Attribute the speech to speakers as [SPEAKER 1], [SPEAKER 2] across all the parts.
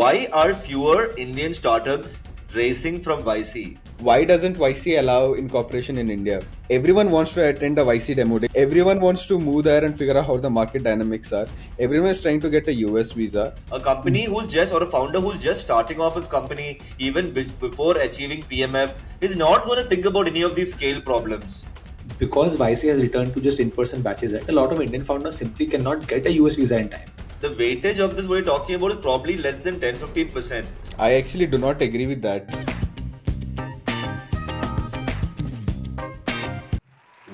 [SPEAKER 1] Why are fewer Indian startups racing from YC?
[SPEAKER 2] Why doesn't YC allow incorporation in India? Everyone wants to attend a YC demo day. Everyone wants to move there and figure out how the market dynamics are. Everyone is trying to get a US visa.
[SPEAKER 1] A company who's just, or a founder who's just starting off his company, even before achieving PMF, is not going to think about any of these scale problems.
[SPEAKER 3] Because YC has returned to just in-person batches, right? A lot of Indian founders simply cannot get a US visa in time.
[SPEAKER 1] The weightage of this we're talking about is probably less than 10-15%.
[SPEAKER 2] I actually do not agree with that.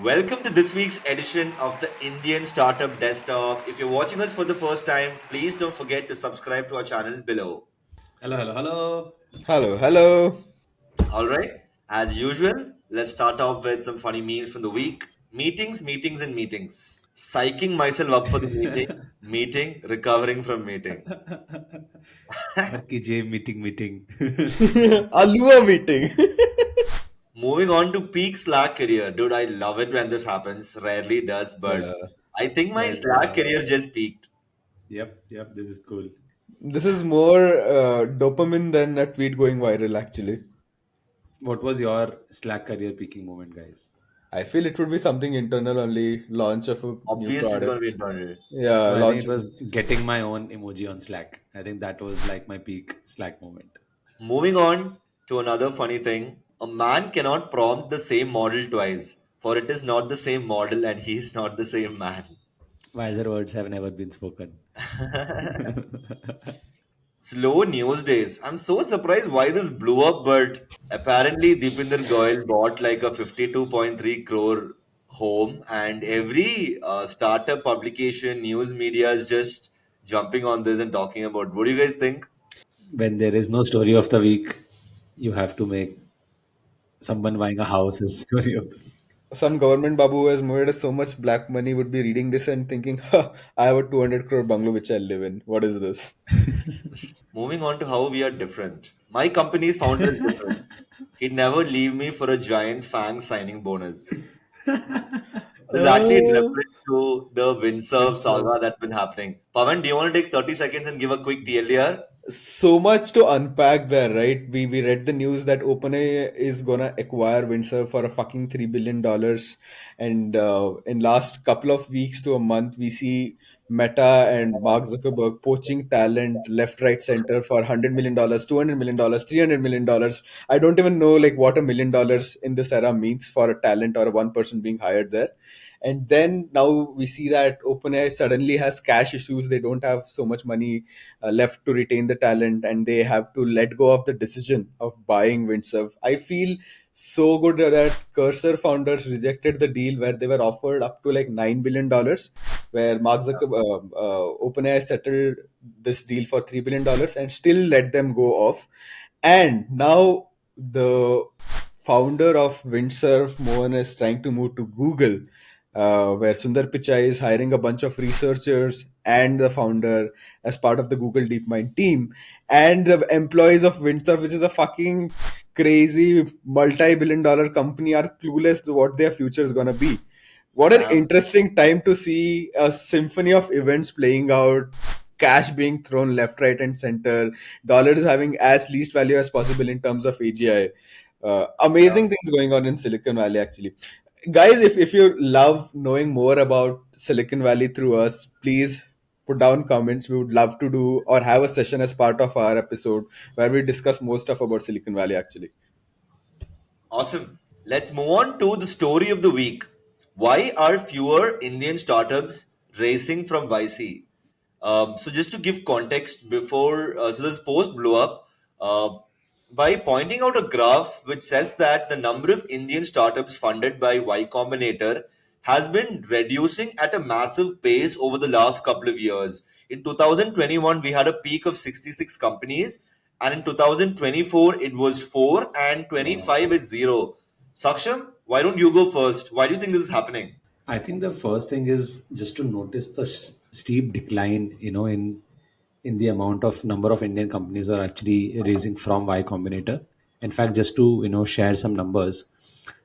[SPEAKER 1] Welcome to this week's edition of the Indian Startup Desktop. If you're watching us for the first time, please don't forget to subscribe to our channel below.
[SPEAKER 3] Hello.
[SPEAKER 2] Hello.
[SPEAKER 1] Alright, as usual, let's start off with some funny memes from the week. Meetings, and meetings. Psyching myself up for the meeting, recovering from meeting.
[SPEAKER 3] KJ meeting.
[SPEAKER 2] Alua meeting.
[SPEAKER 1] Moving on to peak Slack career. Dude, I love it when this happens. Rarely does, but
[SPEAKER 2] Yeah.
[SPEAKER 1] I think my Slack career just peaked.
[SPEAKER 3] Yep, this is cool.
[SPEAKER 2] This is more dopamine than a tweet going viral, actually.
[SPEAKER 3] What was your Slack career peaking moment, guys?
[SPEAKER 2] I feel it would be something internal only, launch of a new
[SPEAKER 1] Obviously, it's going to be
[SPEAKER 2] product.
[SPEAKER 1] internal.
[SPEAKER 2] Yeah,
[SPEAKER 3] So I think
[SPEAKER 2] launch.
[SPEAKER 3] it was getting my own emoji on Slack. I think that was like my peak Slack moment.
[SPEAKER 1] Moving on to another funny thing. A man cannot prompt the same model twice, for it is not the same model and he is not the same man.
[SPEAKER 3] Wiser words have never been spoken.
[SPEAKER 1] Slow news days. I'm so surprised why this blew up, but apparently Deepinder Goyal bought like a 52.3 crore home, and every startup publication, news media is just jumping on this and talking about. What do you guys think?
[SPEAKER 3] When there is no story of the week, you have to make someone buying a house as story of the week.
[SPEAKER 2] Some government babu who has made so much black money would be reading this and thinking, huh, I have a 200 crore bungalow which I live in. What is this?
[SPEAKER 1] Moving on to how we are different. My company's founder is different. He'd never leave me for a giant fang signing bonus. This is actually in
[SPEAKER 2] Uh,
[SPEAKER 1] reference to the Windsurf
[SPEAKER 3] Windsurf.
[SPEAKER 1] saga that's been happening. Pavan, do you want to take 30 seconds and give a quick TLDR?
[SPEAKER 2] so much to unpack there, right? We read the news that OpenAI is gonna acquire Windsurf for a fucking $3 billion, and in last couple of weeks to a month, we see Meta and Mark Zuckerberg poaching talent left, right, center for $100 million, $200 million, $300 million. I don't even know like what $1 million in this era means for a talent or a one person being hired there. And then now we see that OpenAI suddenly has cash issues. They don't have so much money left to retain the talent, and they have to let go of the decision of buying Windsurf. I feel so good that Cursor founders rejected the deal where they were offered up to like $9 billion, where Mark Zuckerberg, OpenAI settled this deal for $3 billion and still let them go off. And now the founder of Windsurf, Mohan, is trying to move to Google, where Sundar Pichai is hiring a bunch of researchers and the founder as part of the Google DeepMind team, and the employees of Windsurf, which is a fucking crazy multi-billion-dollar company, are clueless to what their future is gonna be. What an
[SPEAKER 1] Yeah.
[SPEAKER 2] interesting time to see a symphony of events playing out, cash being thrown left, right, and center, dollars having as least value as possible in terms of AGI.
[SPEAKER 1] Yeah.
[SPEAKER 2] Amazing things going on in Silicon Valley, actually. Guys, if you love knowing more about Silicon Valley through us, please put down comments. We would love to do or have a session as part of our episode where we discuss more stuff about Silicon Valley, actually.
[SPEAKER 1] Awesome. Let's move on to the story of the week. Why are fewer Indian startups racing from YC? So just to give context before, so this post blew up uh, by pointing out a graph which says that the number of Indian startups funded by Y Combinator has been reducing at a massive pace over the last couple of years. In 2021, we had a peak of 66 companies, and in 2024, it was 4, and
[SPEAKER 3] Wow.
[SPEAKER 1] 25 is 0. Saksham, why don't you go first? Why do you think this is happening?
[SPEAKER 3] I think the first thing is just to notice the steep decline, in the amount of number of Indian companies are actually raising from Y Combinator. In fact, just to share some numbers,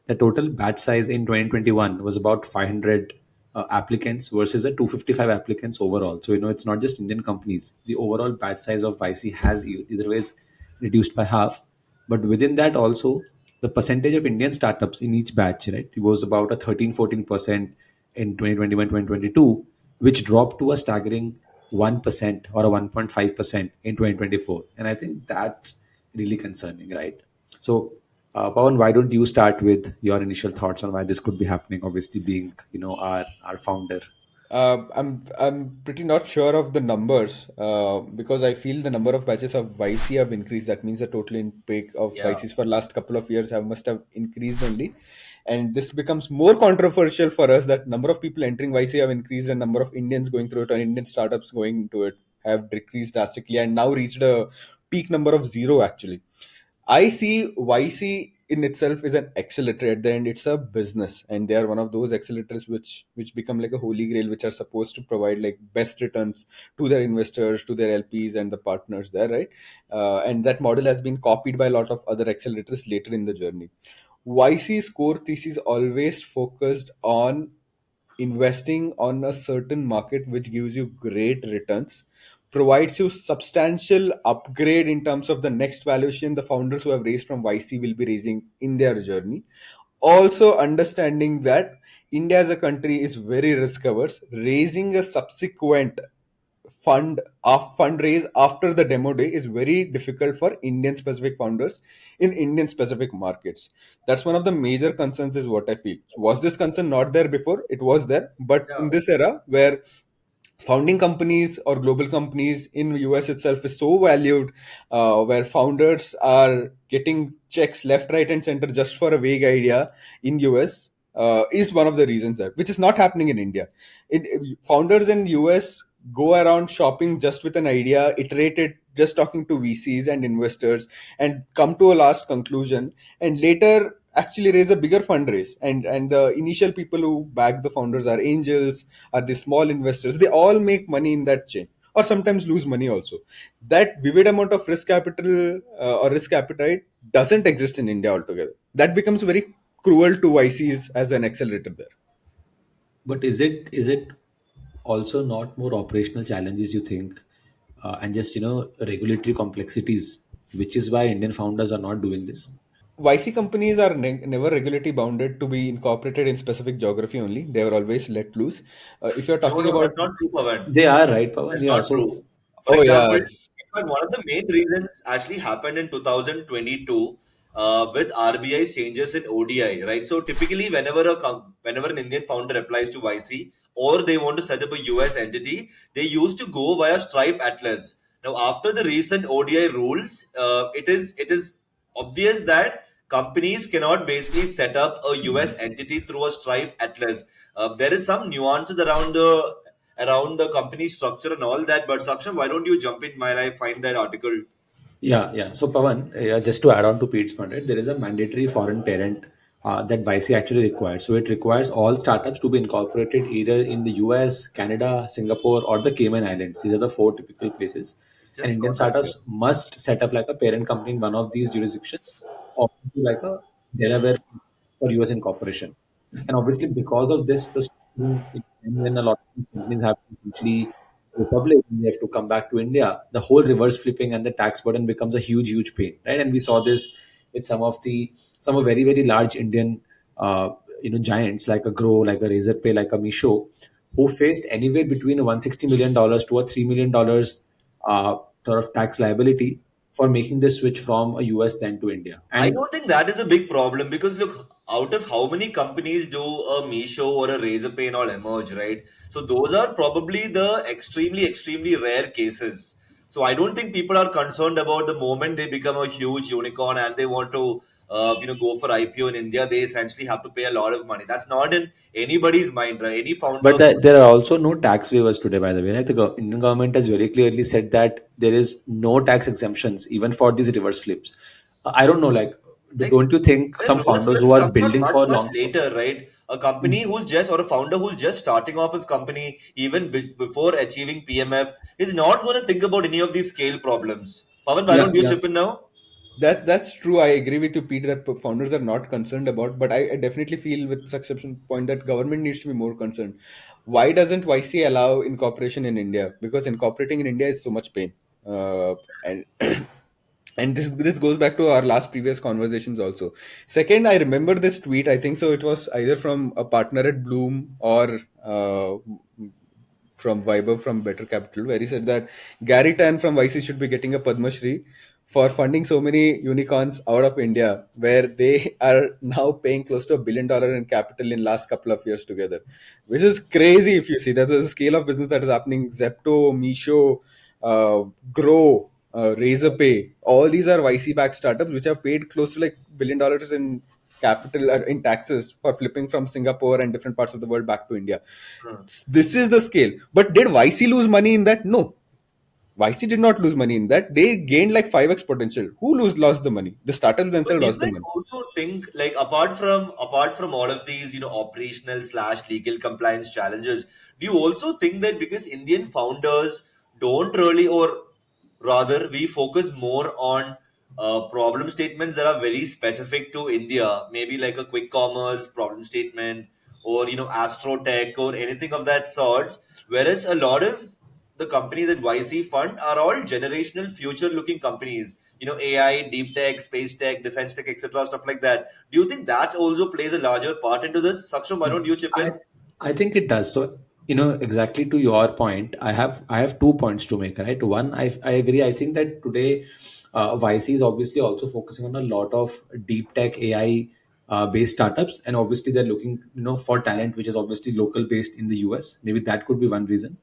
[SPEAKER 3] the total batch size in 2021 was about 500 applicants versus a 255 applicants overall. So it's not just Indian companies. The overall batch size of YC has either ways reduced by half, but within that also the percentage of Indian startups in each batch, right, it was about a 13-14% in 2021 2022, which dropped to a staggering 1% or a 1.5% in 2024. And I think that's really concerning, right? So, Pawan, why don't you start with your initial thoughts on why this could be happening? Obviously, being our founder.
[SPEAKER 2] I'm pretty not sure of the numbers because I feel the number of batches of YC have increased. That means the total intake of
[SPEAKER 1] Yeah.
[SPEAKER 2] YCs for last couple of years have must have increased only, and this becomes more controversial for us that number of people entering YC have increased and number of Indians going through it or Indian startups going into it have decreased drastically and now reached a peak number of zero actually. I see YC in itself is an accelerator. At the end, it's a business, and they are one of those accelerators which become like a holy grail, which are supposed to provide like best returns to their investors, to their LPs, and the partners there, right? And that model has been copied by a lot of other accelerators later in the journey. YC's core thesis always focused on investing on a certain market which gives you great returns, provides you substantial upgrade in terms of the next valuation the founders who have raised from YC will be raising in their journey. Also understanding that India as a country is very risk averse, raising a subsequent fundraise after the demo day is very difficult for Indian specific founders in Indian specific markets. That's one of the major concerns is what I feel. Was this concern not there before? It was there, but in this era where founding companies or global companies in US itself is so valued, where founders are getting checks left, right, and center just for a vague idea in US, is one of the reasons that which is not happening in India. Founders in US go around shopping just with an idea, iterate it, just talking to VCs and investors, and come to a last conclusion, and later actually raise a bigger fundraise. And the initial people who back the founders are angels, are the small investors. They all make money in that chain, or sometimes lose money also. That vivid amount of risk capital or risk appetite doesn't exist in India altogether. That becomes very cruel to YCs as an accelerator there.
[SPEAKER 3] But is it also not more operational challenges you think, and just regulatory complexities, which is why Indian founders are not doing this?
[SPEAKER 2] YC companies are never regularly bounded to be incorporated in specific geography only. They are always let loose. If you're
[SPEAKER 1] No,
[SPEAKER 2] talking
[SPEAKER 1] no,
[SPEAKER 2] about,
[SPEAKER 1] that's not true, Pavan.
[SPEAKER 3] They are right, Pawan.
[SPEAKER 1] That's
[SPEAKER 3] Yeah.
[SPEAKER 1] not
[SPEAKER 3] So
[SPEAKER 1] true. For
[SPEAKER 2] oh
[SPEAKER 1] example,
[SPEAKER 2] yeah,
[SPEAKER 1] in fact, one of the main reasons actually happened in 2022 with RBI's changes in ODI, right? So typically, whenever an Indian founder applies to YC or they want to set up a US entity, they used to go via Stripe Atlas. Now, after the recent ODI rules, it is obvious that companies cannot basically set up a US entity through a Stripe Atlas. There is some nuances around the company structure and all that. But Saksham, why don't you jump in while I find that article?
[SPEAKER 3] yeah, yeah. So Pawan, just to add on to Pete's point, right, there is a mandatory foreign parent that YC actually requires. So it requires all startups to be incorporated either in the US, Canada, Singapore, or the Cayman Islands. These are the four typical places. And
[SPEAKER 1] Just
[SPEAKER 3] Indian
[SPEAKER 1] noticed it.
[SPEAKER 3] startups must set up like a parent company in one of these jurisdictions, or like a Delaware for US incorporation. And obviously, because of this, when a lot of these companies have to essentially go public and they have to come back to India, the whole reverse flipping and the tax burden becomes a huge, huge pain, right? And we saw this with some of very, very large Indian giants like a Grow, like a Razorpay, like a Misho, who faced anywhere between a $160 million to a $3 million sort of tax liability for making this switch from a US then to India.
[SPEAKER 1] I
[SPEAKER 3] And
[SPEAKER 1] don't think that is a big problem because look, out of how many companies do a Meesho or a Razorpay and all emerge, right? So those are probably the extremely, extremely rare cases. So I don't think people are concerned about the moment they become a huge unicorn and they want to, go for IPO in India. They essentially have to pay a lot of money. That's not in anybody's mind, right? Any
[SPEAKER 3] But
[SPEAKER 1] founder.
[SPEAKER 3] there are also no tax waivers today, by the way. Right? The Indian government has very clearly said that there is no tax exemptions even for these reverse flips. I don't know, like,
[SPEAKER 1] Like,
[SPEAKER 3] don't you think
[SPEAKER 1] then
[SPEAKER 3] some
[SPEAKER 1] reverse
[SPEAKER 3] founders who
[SPEAKER 1] flips
[SPEAKER 3] are
[SPEAKER 1] comes out
[SPEAKER 3] building
[SPEAKER 1] much,
[SPEAKER 3] for
[SPEAKER 1] much
[SPEAKER 3] long?
[SPEAKER 1] later, right? A company who's just, or a founder who's just starting off his company, even before achieving PMF, is not going to think about any of these scale problems. Pavan, why
[SPEAKER 3] Yeah,
[SPEAKER 1] don't you
[SPEAKER 3] yeah.
[SPEAKER 1] chip in now?
[SPEAKER 2] That's true. I agree with you, Peter, that founders are not concerned about, but I definitely feel with succession point that government needs to be more concerned. Why doesn't YC allow incorporation in India? Because incorporating in India is so much pain. And and this goes back to our last previous conversations also. Second, I remember this tweet. I think so. It was either from a partner at Bloom or from Viber from Better Capital, where he said that Gary Tan from YC should be getting a Padma Shri for funding so many unicorns out of India, where they are now paying close to $1 billion in capital in last couple of years together, which is crazy if you see. That's the scale of business that is happening. Zepto, Misho, Grow, Razorpay, all these are YC-backed startups which have paid close to like $1 billion in capital in taxes for flipping from Singapore and different parts of the world back to India.
[SPEAKER 1] Hmm.
[SPEAKER 2] This is the scale. But did YC lose money in that? No. YC did not lose money in that. They gained like 5x potential. Who lost the money? The startups
[SPEAKER 1] But
[SPEAKER 2] themselves
[SPEAKER 1] do you
[SPEAKER 2] lost the
[SPEAKER 1] guys
[SPEAKER 2] money.
[SPEAKER 1] also think, like, apart from all of these, operational slash legal compliance challenges, do you also think that because Indian founders don't really, or rather, we focus more on problem statements that are very specific to India, maybe like a quick commerce problem statement, or Astro Tech or anything of that sorts, whereas a lot of the companies that YC fund are all generational, future-looking companies. AI, deep tech, space tech, defense tech, etc., stuff like that. Do you think that also plays a larger part into this? Saksham, why don't you chip
[SPEAKER 3] I
[SPEAKER 1] in?
[SPEAKER 3] I think it does. So exactly to your point, I have 2 points to make. Right, one, I agree. I think that today, YC is obviously also focusing on a lot of deep tech AI based startups, and obviously they're looking for talent, which is obviously local based in the US. Maybe that could be one reason.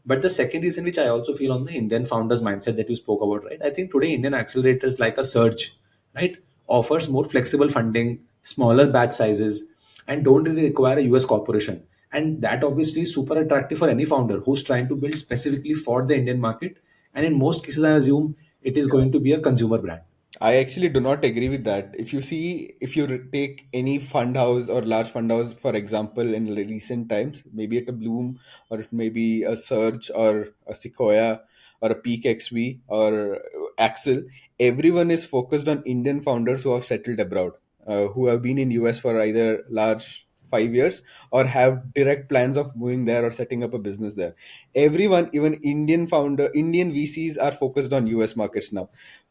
[SPEAKER 3] But the second reason, which I also feel on the Indian founders mindset that you spoke about, right? I think today Indian accelerators like a Surge, right, offers more flexible funding, smaller batch sizes, and don't really require a US corporation. And that obviously is super attractive for any founder who's trying to build specifically for the Indian market. And in most cases, I assume it is
[SPEAKER 1] Yeah.
[SPEAKER 3] going to be a consumer brand.
[SPEAKER 2] I actually do not agree with that. If you see, if you take any fund house or large fund house, for example, in recent times, maybe at a Bloom or it may be a Surge or a Sequoia or a Peak XV or Axel, everyone is focused on Indian founders who have settled abroad, who have been in US for either large 5 years or have direct plans of moving there or setting up a business there. Everyone, even Indian VCs are focused on US markets now.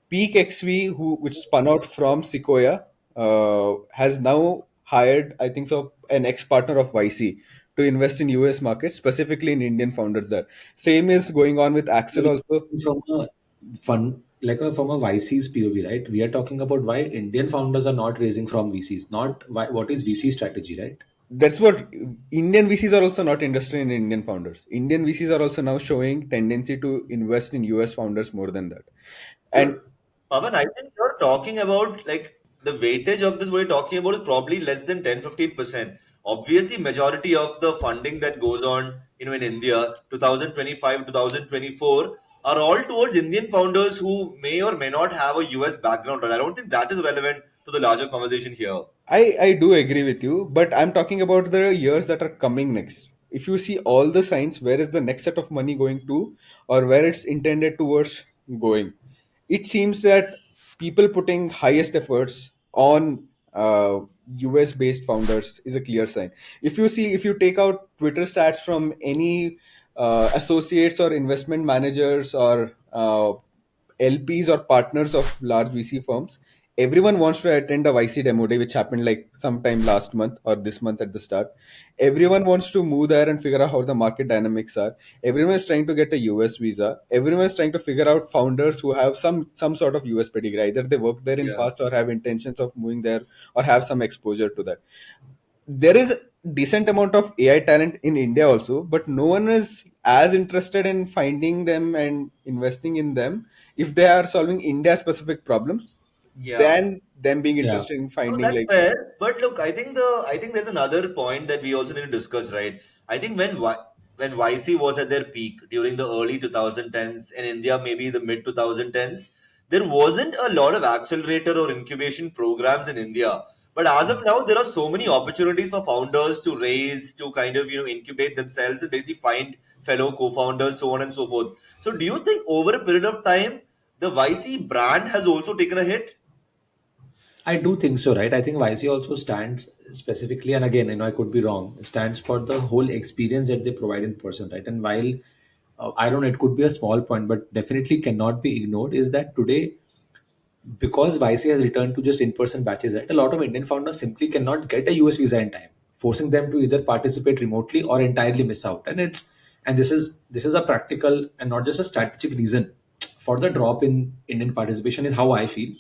[SPEAKER 2] Peak XV, which spun out from Sequoia, has now hired, I think so, an ex-partner of YC to invest in US markets, specifically in Indian founders there. Same is going on with Axel also.
[SPEAKER 3] From a from a VC's POV, right? We are talking about why Indian founders are not raising from VCs, not why, what is VC strategy, right?
[SPEAKER 2] That's what Indian VCs are also not interested in Indian founders. Indian VCs are also now showing tendency to invest in US founders more than that. And
[SPEAKER 1] But Pavan, I think you're talking about like the weightage of this, what you're talking about is probably less than 10-15%. Obviously, majority of the funding that goes on, in India, 2025, 2024, are all towards Indian founders who may or may not have a US background. But I don't think that is relevant to the larger conversation here.
[SPEAKER 2] I do agree with you, but I'm talking about the years that are coming next. If you see all the signs, where is the next set of money going to, or where it's intended towards going? It seems that people putting highest efforts on US based founders is a clear sign. If you see, if you take out Twitter stats from any associates or investment managers or LPs or partners of large VC firms, everyone wants to attend a YC demo day, which happened like sometime last month or this month at the start. Everyone wants to move there and figure out how the market dynamics are. Everyone is trying to get a US visa. Everyone is trying to figure out founders who have some sort of US pedigree. Either they worked there in
[SPEAKER 1] Yeah.
[SPEAKER 2] past or have intentions of moving there or have some exposure to that. There is decent amount of AI talent in India also, but no one is as interested in finding them and investing in them if they are solving India specific problems
[SPEAKER 1] Yeah.
[SPEAKER 2] than them being
[SPEAKER 3] Yeah.
[SPEAKER 2] interested in
[SPEAKER 1] No,
[SPEAKER 2] finding
[SPEAKER 1] that's
[SPEAKER 2] like.
[SPEAKER 1] fair. But look, I think there's another point that we also need to discuss, right? I think when YC was at their peak during the early 2010s in India, maybe the mid 2010s, there wasn't a lot of accelerator or incubation programs in India. But as of now, there are so many opportunities for founders to raise, to kind of incubate themselves and basically find fellow co-founders, so on and so forth. So, do you think over a period of time, the YC brand has also taken a hit?
[SPEAKER 3] I do think so, right? I think YC also stands specifically, and again, I could be wrong. It stands for the whole experience that they provide in person, right? And while I don't know, it could be a small point, but definitely cannot be ignored. Is that today, because YC has returned to just in-person batches, right? A lot of Indian founders simply cannot get a US visa in time, forcing them to either participate remotely or entirely miss out. And this is a practical and not just a strategic reason for the drop in Indian participation, is how I feel.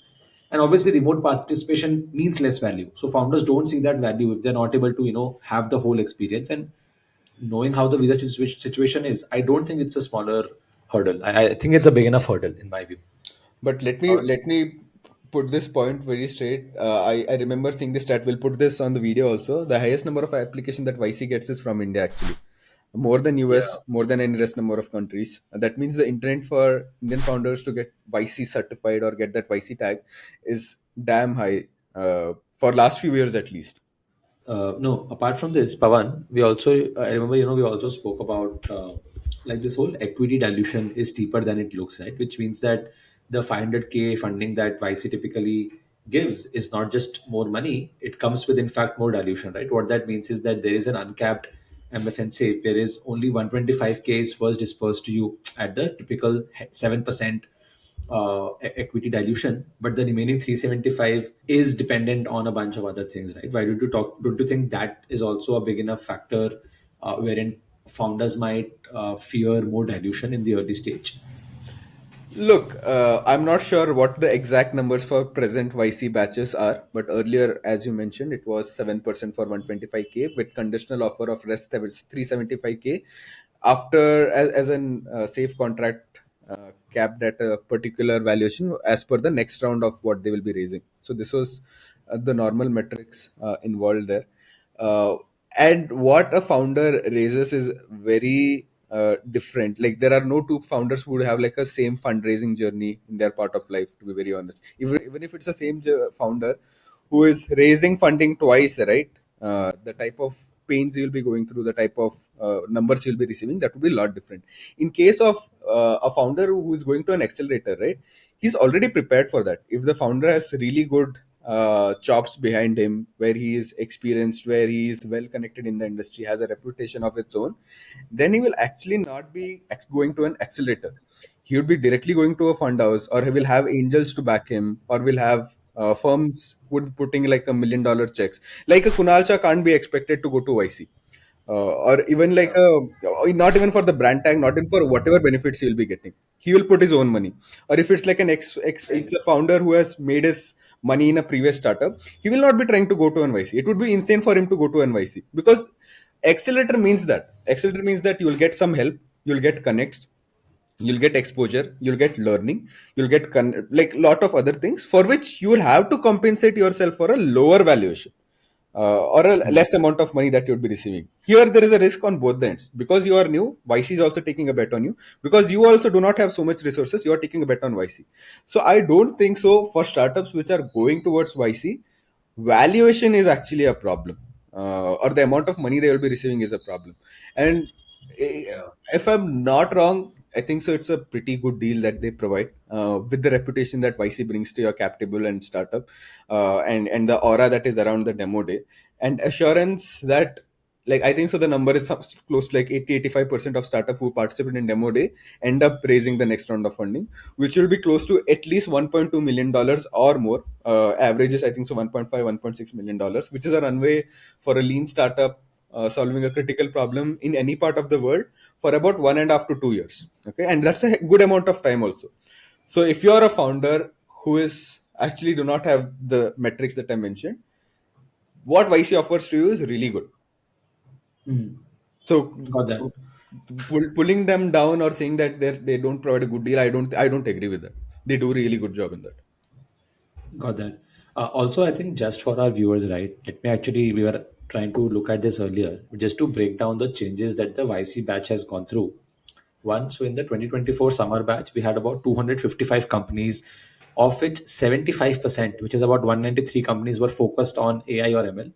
[SPEAKER 3] And obviously, remote participation means less value. So founders don't see that value if they're not able to, have the whole experience. And knowing how the visa situation is, I don't think it's a smaller hurdle. I think it's a big enough hurdle in my view.
[SPEAKER 2] But let me put this point very straight. I remember seeing this stat. We'll put this on the video also. The highest number of application that YC gets is from India actually, more than US,
[SPEAKER 3] Yeah.
[SPEAKER 2] more than any rest number of countries. That means the intent for Indian founders to get YC certified or get that YC tag is damn high, for last few years at least.
[SPEAKER 3] No, apart from this, Pavan, I remember, we also spoke about like this whole equity dilution is steeper than it looks, right? Which means that the 500K funding that YC typically gives is not just more money, it comes with, in fact, more dilution, right? What that means is that there is an uncapped MFN save, whereas only 125K is first dispersed to you at the typical 7% equity dilution, but the remaining 375 is dependent on a bunch of other things, right? Why don't you think that is also a big enough factor wherein founders might fear more dilution in the early stage?
[SPEAKER 2] Look, I'm not sure what the exact numbers for present YC batches are, but earlier, as you mentioned, it was 7% for 125K with conditional offer of rest that was 375K after as an safe contract capped at a particular valuation as per the next round of what they will be raising. So this was the normal metrics involved there. Uh, and what a founder raises is very different. Like there are no two founders who would have like a same fundraising journey in their part of life, to be very honest. Even if it's the same founder who is raising funding twice, right? The type of pains you'll be going through, the type of numbers you'll be receiving, that would be a lot different. In case of a founder who is going to an accelerator, right? He's already prepared for that. If the founder has really good chops behind him, where he is experienced, where he is well connected in the industry, has a reputation of its own, then he will actually not be going to an accelerator. He would be directly going to a fund house, or he will have angels to back him, or will have firms would be putting like $1 million checks. Like a Kunal Shah can't be expected to go to YC, or even like not even for the brand tag, not even for whatever benefits he will be getting. He will put his own money. Or if it's like an it's a founder who has made his money in a previous startup, he will not be trying to go to NYC. It would be insane for him to go to NYC because accelerator means that you will get some help, you'll get connects, you'll get exposure, you'll get learning, you'll get like lot of other things for which you will have to compensate yourself for a lower valuation, or a less amount of money that you would be receiving. Here, there is a risk on both the ends. Because you are new, YC is also taking a bet on you. Because you also do not have so much resources, you are taking a bet on YC. So I don't think so for startups which are going towards YC, valuation is actually a problem, or the amount of money they will be receiving is a problem. And eh,
[SPEAKER 3] Yeah.
[SPEAKER 2] if I'm not wrong, I think so. It's a pretty good deal that they provide, with the reputation that YC brings to your cap table and startup, and the aura that is around the demo day, and assurance that, like, I think so. The number is close to like 80-85% of startup who participate in demo day end up raising the next round of funding, which will be close to at least $1.2 million or more. Averages, I think so, 1.5, $1.6 million, which is a runway for a lean startup solving a critical problem in any part of the world for about 1.5 to 2 years. Okay, and that's a good amount of time also. So if you are a founder who is actually do not have the metrics that I mentioned, what YC offers to you is really good.
[SPEAKER 3] Mhm.
[SPEAKER 2] So
[SPEAKER 3] Got that.
[SPEAKER 2] pulling them down or saying that they don't provide a good deal, I don't agree with that. They do a really good job in that.
[SPEAKER 3] Got that. Also, I think just for our viewers, right? Let me actually, we were trying to look at this earlier, just to break down the changes that the YC batch has gone through. One, so in the 2024 summer batch, we had about 255 companies, of which 75%, which is about 193 companies, were focused on AI or ML.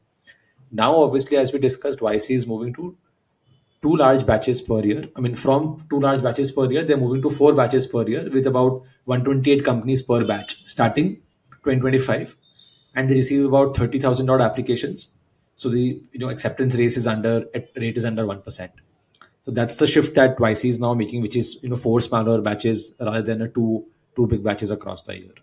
[SPEAKER 3] Now, obviously, as we discussed, YC is moving to two large batches per year. I mean, from two large batches per year, they're moving to four batches per year with about 128 companies per batch starting 2025. and they receive about 30,000 odd applications. So the acceptance rate is under 1%. So that's the shift that YC is now making, which is four smaller batches rather than a two big batches across the year.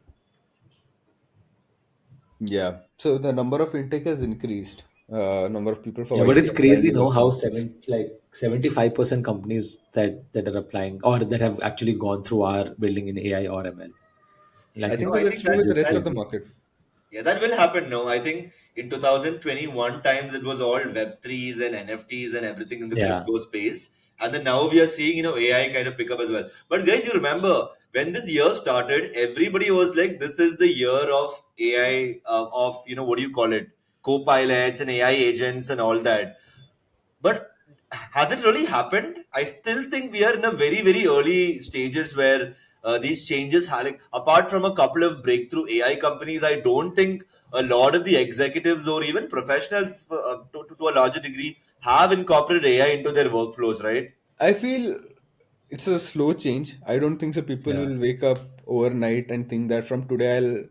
[SPEAKER 2] Yeah. So the number of intake has increased. Number of people for
[SPEAKER 3] Yeah, but
[SPEAKER 2] YC
[SPEAKER 3] it's
[SPEAKER 2] applying
[SPEAKER 3] crazy,
[SPEAKER 2] has
[SPEAKER 3] no,
[SPEAKER 2] also
[SPEAKER 3] how
[SPEAKER 2] increased.
[SPEAKER 3] 75% companies that are applying or that have actually gone through are building in AI or ML.
[SPEAKER 2] I
[SPEAKER 3] Like
[SPEAKER 2] think
[SPEAKER 1] No,
[SPEAKER 2] so.
[SPEAKER 1] I
[SPEAKER 2] That's
[SPEAKER 1] think
[SPEAKER 2] true
[SPEAKER 3] it's
[SPEAKER 2] with
[SPEAKER 1] that
[SPEAKER 2] the
[SPEAKER 3] just
[SPEAKER 2] rest of
[SPEAKER 1] that
[SPEAKER 2] the
[SPEAKER 3] crazy.
[SPEAKER 2] market.
[SPEAKER 1] yeah, that will happen. No, I think in 2021 times it was all Web3s and NFTs and everything in the
[SPEAKER 3] Yeah,
[SPEAKER 1] crypto space, and then now we are seeing AI kind of pick up as well. But guys, you remember when this year started, everybody was like, "This is the year of AI, of what do you call it, co-pilots and AI agents and all that." But has it really happened? I still think we are in a very, very early stages where these changes, like, apart from a couple of breakthrough AI companies, I don't think a lot of the executives or even professionals, to a larger degree, have incorporated AI into their workflows, right?
[SPEAKER 2] I feel it's a slow change. I don't think so. People
[SPEAKER 3] yeah.
[SPEAKER 2] will wake up overnight and think that from today I'll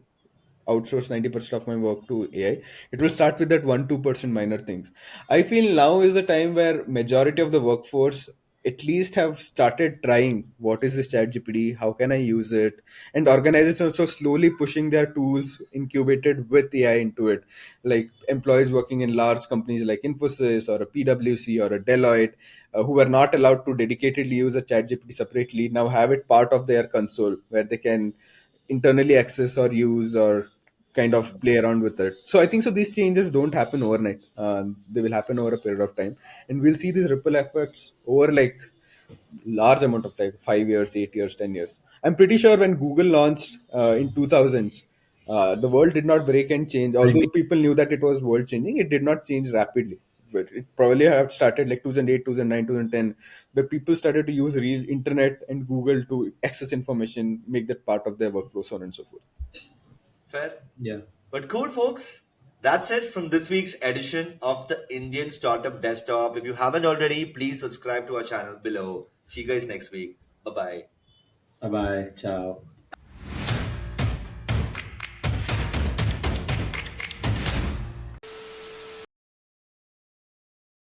[SPEAKER 2] outsource 90% of my work to AI. It will start with that 1-2% minor things. I feel now is the time where majority of the workforce at least have started trying what is this chat GPT, how can I use it, and organizations also slowly pushing their tools incubated with AI into it. Like employees working in large companies like Infosys or a PwC or a Deloitte, who were not allowed to dedicatedly use a chat GPT separately, now have it part of their console where they can internally access or use or kind of play around with it. So I think so these changes don't happen overnight. They will happen over a period of time, and we'll see these ripple effects over like large amount of like 5 years, 8 years, 10 years. I'm pretty sure when Google launched in 2000s, the world did not break and change. Although people knew that it was world changing, it did not change rapidly. But it probably have started like 2008, 2009, 2010, where people started to use real internet and Google to access information, make that part of their workflow, so on and so forth.
[SPEAKER 1] Fair.
[SPEAKER 3] Yeah.
[SPEAKER 1] But cool, folks. That's it from this week's edition of the Indian Startup Desktop. If you haven't already, please subscribe to our channel below. See you guys next week. Bye bye.
[SPEAKER 3] Bye bye. Ciao.